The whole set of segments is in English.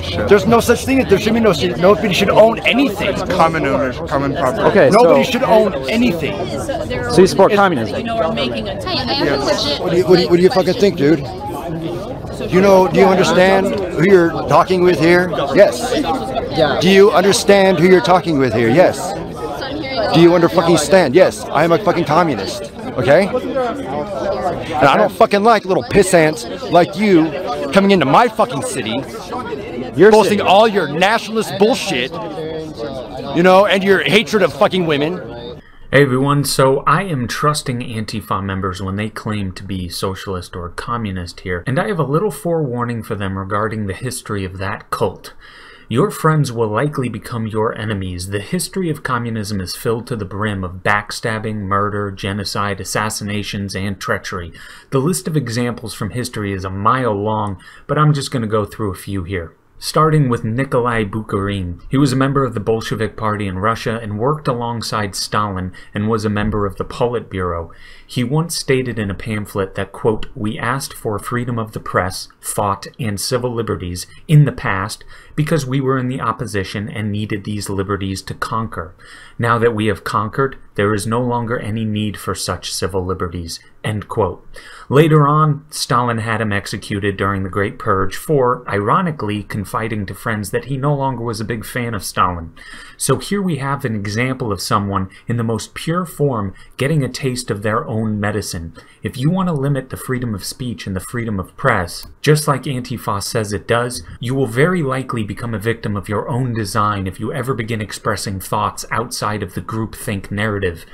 ownership. There's no such thing. There should be nobody should own anything. Common owners, common property. Okay, Nobody should own anything. So you support communism? Yes. What do you fucking think, dude? Do you understand who you're talking with here? Yes. Do you understand who you're talking with here? Yes. Do you understand? Yes. I am a fucking communist. Okay? And I don't fucking like little pissants like you coming into my fucking city, posting all your nationalist bullshit, and your hatred of fucking women. Hey everyone, so I am trusting Antifa members when they claim to be socialist or communist here, and I have a little forewarning for them regarding the history of that cult. Your friends will likely become your enemies. The history of communism is filled to the brim of backstabbing, murder, genocide, assassinations, and treachery. The list of examples from history is a mile long, but I'm just going to go through a few here. Starting with Nikolai Bukharin. He was a member of the Bolshevik Party in Russia and worked alongside Stalin and was a member of the Politburo. He once stated in a pamphlet that, quote, "We asked for freedom of the press, thought, and civil liberties in the past because we were in the opposition and needed these liberties to conquer. Now that we have conquered, there is no longer any need for such civil liberties," end quote. Later on, Stalin had him executed during the Great Purge for, ironically, confiding to friends that he no longer was a big fan of Stalin. So here we have an example of someone in the most pure form getting a taste of their own medicine. If you want to limit the freedom of speech and the freedom of press, just like Antifa says it does, you will very likely become a victim of your own design if you ever begin expressing thoughts outside of the groupthink narrative.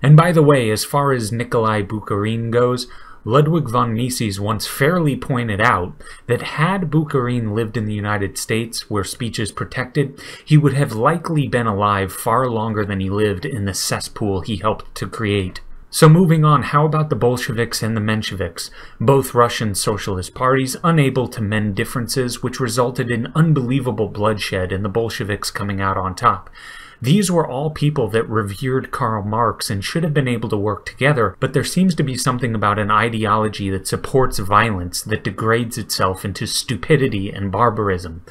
And by the way, as far as Nikolai Bukharin goes, Ludwig von Mises once fairly pointed out that had Bukharin lived in the United States, where speech is protected, he would have likely been alive far longer than he lived in the cesspool he helped to create. So moving on, how about the Bolsheviks and the Mensheviks, both Russian socialist parties unable to mend differences, which resulted in unbelievable bloodshed and the Bolsheviks coming out on top. These were all people that revered Karl Marx and should have been able to work together, but there seems to be something about an ideology that supports violence that degrades itself into stupidity and barbarism.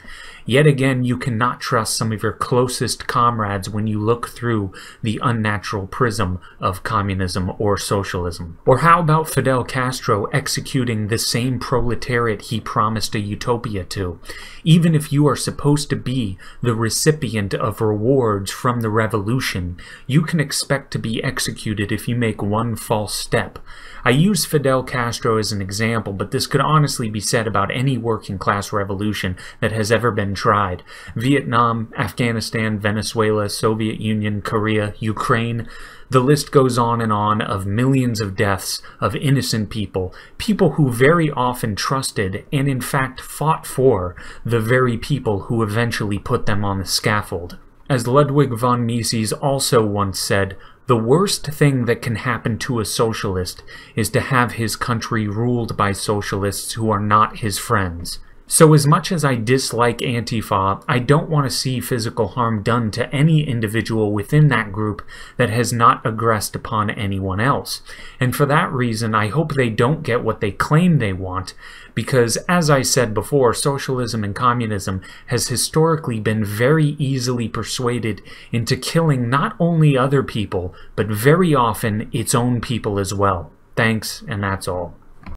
Yet again, you cannot trust some of your closest comrades when you look through the unnatural prism of communism or socialism. Or how about Fidel Castro executing the same proletariat he promised a utopia to? Even if you are supposed to be the recipient of rewards from the revolution, you can expect to be executed if you make one false step. I use Fidel Castro as an example, but this could honestly be said about any working class revolution that has ever been tried. Vietnam, Afghanistan, Venezuela, Soviet Union, Korea, Ukraine. The list goes on of millions of deaths of innocent people, people who very often trusted and in fact fought for the very people who eventually put them on the scaffold. As Ludwig von Mises also once said, "The worst thing that can happen to a socialist is to have his country ruled by socialists who are not his friends." So as much as I dislike Antifa, I don't want to see physical harm done to any individual within that group that has not aggressed upon anyone else. And for that reason, I hope they don't get what they claim they want, because as I said before, socialism and communism has historically been very easily persuaded into killing not only other people, but very often its own people as well. Thanks, and that's all.